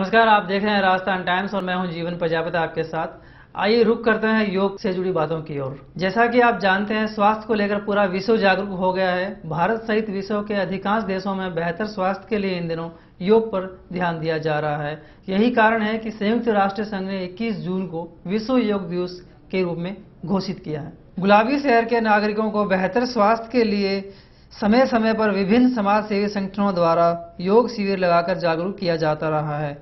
नमस्कार, आप देख रहे हैं राजस्थान टाइम्स और मैं हूं जीवन प्रजापति आपके साथ। आइए रुक करते हैं योग से जुड़ी बातों की ओर। जैसा कि आप जानते हैं, स्वास्थ्य को लेकर पूरा विश्व जागरूक हो गया है। भारत सहित विश्व के अधिकांश देशों में बेहतर स्वास्थ्य के लिए इन दिनों योग पर ध्यान दिया जा रहा है। यही कारण है कि संयुक्त राष्ट्र संघ ने 21 जून को विश्व योग दिवस के रूप में घोषित किया है। गुलाबी शहर के नागरिकों को बेहतर स्वास्थ्य के लिए समय समय पर विभिन्न समाज सेवी संगठनों द्वारा योग शिविर लगाकर जागरूक किया जाता रहा है।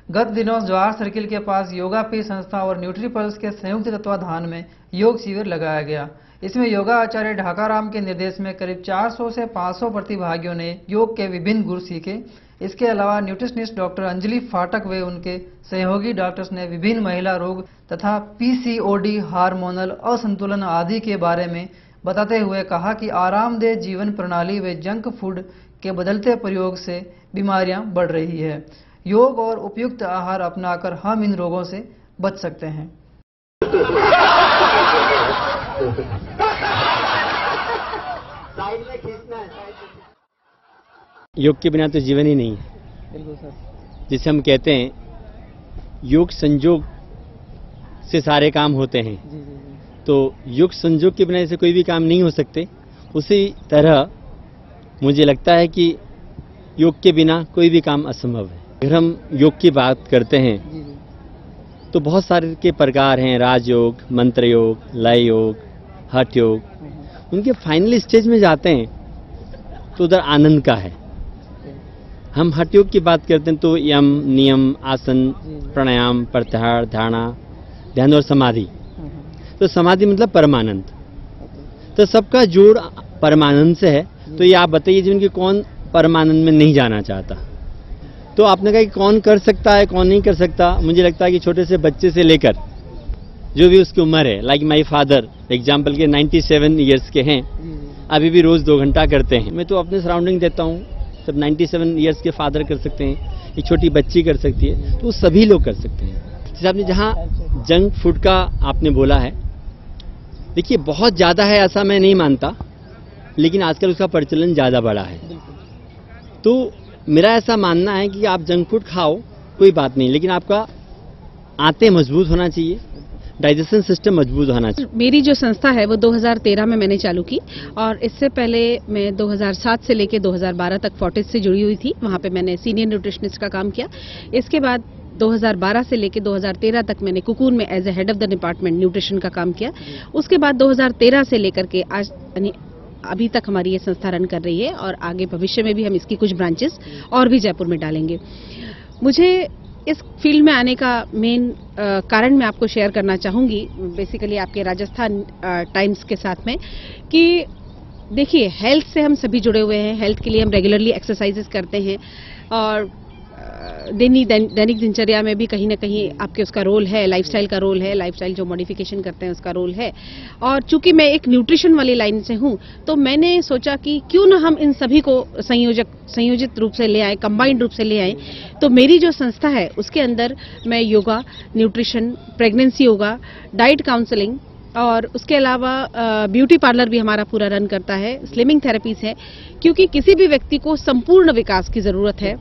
गत दिनों जवाहर सर्किल के पास योगा पी संस्था और न्यूट्रीपल्स के संयुक्त तत्वाधान में योग शिविर लगाया गया। इसमें योगा आचार्य ढाकाराम के निर्देश में करीब 400 से 500 प्रतिभागियों ने योग के विभिन्न गुर सीखे। इसके अलावा न्यूट्रिशनिस्ट डॉक्टर अंजलि फाटक व उनके सहयोगी डॉक्टर्स ने विभिन्न महिला रोग तथा पीसीओडी, हार्मोनल असंतुलन आदि के बारे में बताते हुए कहा कि आरामदेह जीवन प्रणाली व जंक फूड के बदलते प्रयोग से बीमारियां बढ़ रही है। योग और उपयुक्त आहार अपनाकर हम इन रोगों से बच सकते हैं। योग के बिना तो जीवन ही नहीं है। बिल्कुल सर। जिसे हम कहते हैं योग संयोग से सारे काम होते हैं। जी। तो योग संयोग के बिना ऐसे कोई भी काम नहीं हो सकते। उसी तरह मुझे लगता है कि योग के बिना कोई भी काम असंभव है। अगर हम योग की बात करते हैं तो बहुत सारे के प्रकार हैं। राजयोग, मंत्र योग, लय योग, हठ योग। उनके फाइनल स्टेज में जाते हैं तो उधर आनंद का है। हम हठ योग की बात करते हैं तो यम, नियम, आसन, प्राणायाम, प्रत्याहार, धारणा, ध्यान और समाधि। तो समाधि मतलब परमानंद। तो सबका जोड़ परमानंद से है। तो ये आप बताइए जिनकी कौन परमानंद में नहीं जाना चाहता। तो आपने कहा कि कौन कर सकता है, कौन नहीं कर सकता। मुझे लगता है कि छोटे से बच्चे से लेकर जो भी उसकी उम्र है, लाइक माई फादर एग्जाम्पल के 97 ईयर्स के हैं, अभी भी रोज 2 घंटा करते हैं। मैं तो अपने सराउंडिंग देता हूँ, सब 97 ईयर्स के फादर कर सकते हैं, एक छोटी बच्ची कर सकती है, तो सभी लोग कर सकते हैं। जैसे आपने जहाँ जंक फूड का आपने बोला है, देखिए बहुत ज़्यादा है ऐसा मैं नहीं मानता, लेकिन आजकल उसका प्रचलन ज़्यादा बढ़ा है। तो मेरा ऐसा मानना है कि आप जंक फूड खाओ कोई बात नहीं, लेकिन आपका आंतें मजबूत होना चाहिए, डाइजेशन सिस्टम मजबूत होना चाहिए। मेरी जो संस्था है वो 2013 में मैंने चालू की और इससे पहले मैं 2007 से लेकर 2012 तक फोर्टिस से जुड़ी हुई थी। वहाँ पे मैंने सीनियर न्यूट्रिशनिस्ट का काम किया। इसके बाद 2012 से लेकर 2013 तक मैंने कुकून में as a head of the department nutrition का काम किया। उसके बाद 2013 से लेकर के आज यानी अभी तक हमारी ये संस्था रन कर रही है और आगे भविष्य में भी हम इसकी कुछ ब्रांचेस और भी जयपुर में डालेंगे। मुझे इस फील्ड में आने का मेन कारण मैं आपको शेयर करना चाहूँगी, बेसिकली आपके राजस्थान टाइम्स के साथ में, कि देखिए हेल्थ से हम सभी जुड़े हुए हैं। हेल्थ के लिए हम रेगुलरली एक्सरसाइजेस करते हैं और दैनिक दिनचर्या में भी कहीं ना कहीं आपके उसका रोल है, लाइफस्टाइल का रोल है, लाइफस्टाइल जो मॉडिफिकेशन करते हैं उसका रोल है। और चूंकि मैं एक न्यूट्रिशन वाली लाइन से हूं, तो मैंने सोचा कि क्यों ना हम इन सभी को संयोजित रूप से ले आए, कंबाइंड रूप से ले आए। तो मेरी जो संस्था है उसके अंदर मैं yoga, nutrition, pregnancy yoga, diet counselling और उसके अलावा ब्यूटी पार्लर भी हमारा पूरा रन करता है, स्लिमिंग थेरेपीज है। क्योंकि किसी भी व्यक्ति को संपूर्ण विकास की जरूरत है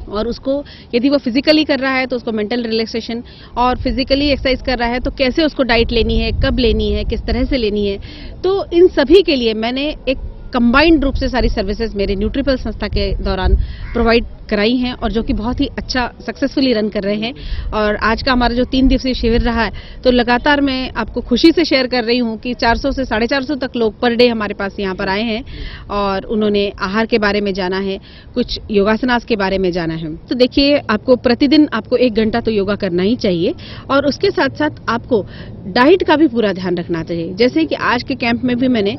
और उसको यदि वो फिजिकली कर रहा है तो उसको मेंटल रिलैक्सेशन, और फिजिकली एक्सरसाइज कर रहा है तो कैसे उसको डाइट लेनी है, कब लेनी है, किस तरह से लेनी है। तो इन सभी के लिए मैंने एक कंबाइंड रूप से सारी सर्विसेज मेरे न्यूट्रीपल संस्था के दौरान प्रोवाइड कराई हैं और जो कि बहुत ही अच्छा सक्सेसफुली रन कर रहे हैं। और आज का हमारा जो 3 दिवसीय शिविर रहा है, तो लगातार मैं आपको खुशी से शेयर कर रही हूं कि 400 से 450 तक लोग पर डे हमारे पास यहां पर आए हैं और उन्होंने आहार के बारे में जाना है, कुछ योगासनास के बारे में जाना है। तो देखिए, आपको प्रतिदिन आपको 1 घंटा तो योगा करना ही चाहिए और उसके साथ साथ आपको डाइट का भी पूरा ध्यान रखना चाहिए। जैसे कि आज के कैंप में भी मैंने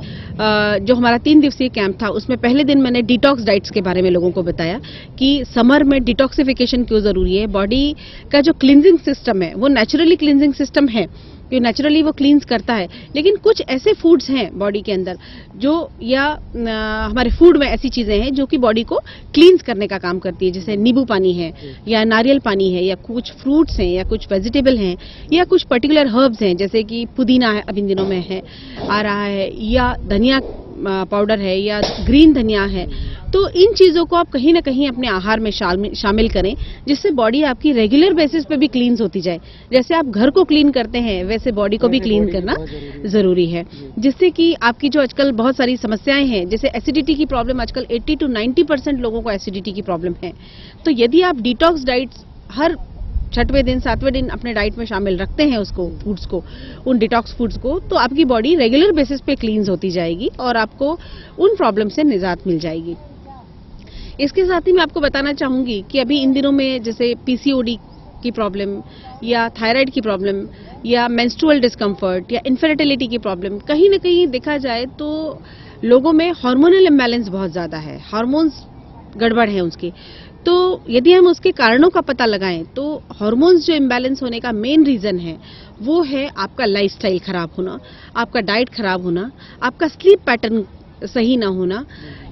जो हमारा 3 दिवसीय कैंप था उसमें पहले दिन मैंने डिटॉक्स डाइट्स के बारे में लोगों को बताया कि समर में डिटॉक्सिफिकेशन क्यों जरूरी है। बॉडी का जो क्लींजिंग सिस्टम है वो नेचुरली क्लींजिंग सिस्टम है, कि नेचुरली वो क्लींस करता है, लेकिन कुछ ऐसे फूड्स हैं बॉडी के अंदर जो या हमारे फूड में ऐसी चीजें हैं जो कि बॉडी को क्लींस करने का काम करती है, जैसे नींबू पानी है या नारियल पानी है या कुछ फ्रूट्स हैं या कुछ वेजिटेबल हैं या कुछ पर्टिकुलर हर्ब्स हैं, जैसे कि पुदीना है अभी इन दिनों में है आ रहा है, या धनिया पाउडर है या ग्रीन धनिया है, तो इन चीजों को आप कहीं ना कहीं अपने आहार में शामिल करें, जिससे बॉडी आपकी रेगुलर बेसिस पे भी क्लींस होती जाए। जैसे आप घर को क्लीन करते हैं वैसे बॉडी को भी क्लीन करना जरूरी है, जिससे कि आपकी जो आजकल बहुत सारी समस्याएं हैं, जैसे एसिडिटी की प्रॉब्लम, आजकल 80 to 90% लोगों को एसिडिटी की प्रॉब्लम है। तो यदि आप डिटॉक्स डाइट हर 6वें दिन 7वें दिन अपने डाइट में शामिल रखते हैं उसको, फूड्स को, उन डिटॉक्स फूड्स को, तो आपकी बॉडी रेगुलर बेसिस पे क्लींस होती जाएगी और आपको उन प्रॉब्लम से निजात मिल जाएगी। इसके साथ ही मैं आपको बताना चाहूंगी कि अभी इन दिनों में जैसे पीसीओडी की प्रॉब्लम या थायराइड की प्रॉब्लम या मेंस्ट्रुअल डिस्कम्फर्ट या इनफर्टिलिटी की प्रॉब्लम, कहीं ना कहीं देखा जाए तो लोगों में हार्मोनल इम्बैलेंस बहुत ज्यादा है, हार्मोन्स गड़बड़ है उसके। तो यदि हम उसके कारणों का पता लगाएं तो हार्मोन्स जो इम्बैलेंस होने का मेन रीजन है वो है आपका लाइफस्टाइल खराब होना, आपका डाइट खराब होना, आपका स्लीप पैटर्न सही ना होना,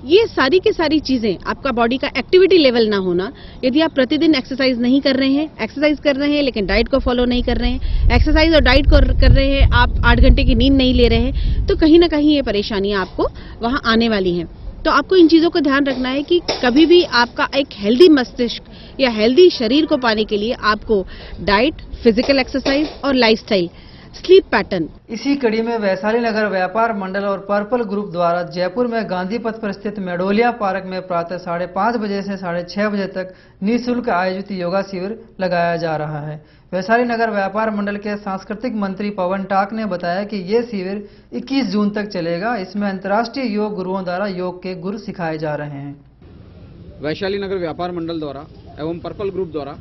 ये सारी की सारी चीजें, आपका बॉडी का एक्टिविटी लेवल ना होना। यदि आप प्रतिदिन एक्सरसाइज नहीं कर रहे हैं, एक्सरसाइज कर रहे हैं लेकिन डाइट को फॉलो नहीं कर रहे हैं, एक्सरसाइज और डाइट को कर रहे हैं, आप 8 घंटे की नींद नहीं ले रहे हैं, तो कहीं ना कहीं ये परेशानियां आपको वहां आने वाली हैं। तो आपको इन चीजों का ध्यान रखना है कि कभी भी आपका एक हेल्दी मस्तिष्क या हेल्दी शरीर को पाने के लिए आपको डाइट, फिजिकल एक्सरसाइज और लाइफस्टाइल, स्लीप पैटर्न। इसी कड़ी में वैशाली नगर व्यापार मंडल और पर्पल ग्रुप द्वारा जयपुर में गांधी पथ पर स्थित मेडोलिया पार्क में प्रातः 5:30 बजे से 6:30 बजे तक निःशुल्क आयोजित योगा शिविर लगाया जा रहा है। वैशाली नगर व्यापार मंडल के सांस्कृतिक मंत्री पवन टाक ने बताया कि ये शिविर 21 जून तक चलेगा। इसमें अंतर्राष्ट्रीय योग गुरुओं द्वारा योग के गुर सिखाए जा रहे हैं। वैशाली नगर व्यापार मंडल द्वारा एवं पर्पल ग्रुप द्वारा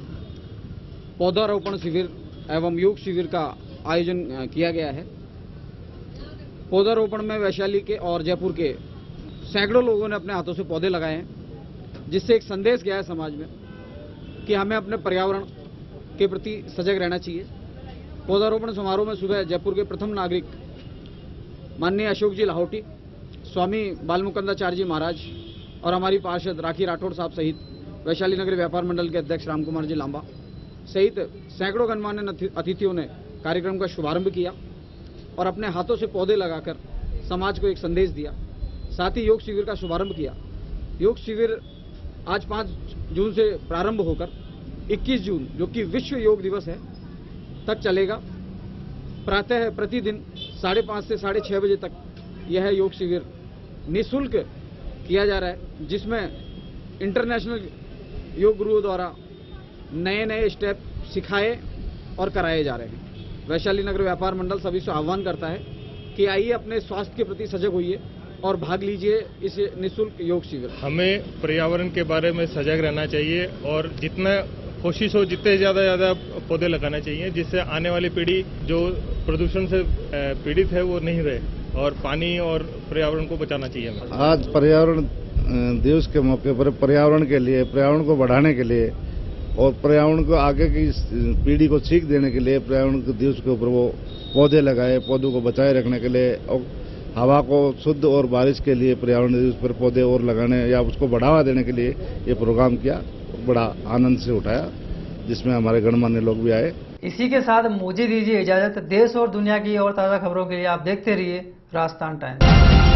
पौधारोपण शिविर एवं योग शिविर का आयोजन किया गया है। पौधारोपण में वैशाली के और जयपुर के सैकड़ों लोगों ने अपने हाथों से पौधे लगाए हैं, जिससे एक संदेश गया है समाज में कि हमें अपने पर्यावरण के प्रति सजग रहना चाहिए। पौधारोपण समारोह में सुबह जयपुर के प्रथम नागरिक माननीय अशोक जी लाहौटी, स्वामी बालमुकुंदाचार्य जी महाराज और हमारी पार्षद राखी राठौड़ साहब सहित वैशाली नगर व्यापार मंडल के अध्यक्ष राम कुमार जी लांबा सहित सैकड़ों गणमान्य अतिथियों ने कार्यक्रम का शुभारंभ किया और अपने हाथों से पौधे लगाकर समाज को एक संदेश दिया। साथ ही योग शिविर का शुभारंभ किया। योग शिविर आज 5 जून से प्रारंभ होकर 21 जून जो कि विश्व योग दिवस है तक चलेगा। प्रातः प्रतिदिन 5:30 से 6:30 बजे तक यह योग शिविर निःशुल्क किया जा रहा है, जिसमें इंटरनेशनल योग गुरुओं द्वारा नए नए स्टेप सिखाए और कराए जा रहे हैं। वैशाली नगर व्यापार मंडल सभी से आह्वान करता है कि आइए अपने स्वास्थ्य के प्रति सजग होइए और भाग लीजिए इस निःशुल्क योग शिविर। हमें पर्यावरण के बारे में सजग रहना चाहिए और जितना कोशिश हो जितने ज्यादा पौधे लगाना चाहिए, जिससे आने वाली पीढ़ी जो प्रदूषण से पीड़ित है वो नहीं रहे, और पानी और पर्यावरण को बचाना चाहिए हमें। आज पर्यावरण दिवस के मौके पर पर्यावरण के लिए, पर्यावरण को बढ़ाने के लिए और पर्यावरण को आगे की पीढ़ी को सीख देने के लिए पर्यावरण के दिवस के ऊपर वो पौधे लगाए, पौधों को बचाए रखने के लिए और हवा को शुद्ध और बारिश के लिए पर्यावरण दिवस पर पौधे और लगाने या उसको बढ़ावा देने के लिए ये प्रोग्राम किया। बड़ा आनंद से उठाया, जिसमें हमारे गणमान्य लोग भी आए। इसी के साथ मुझे दीजिए इजाजत। देश और दुनिया की और ताज़ा खबरों के लिए आप देखते रहिए राजस्थान टाइम्स।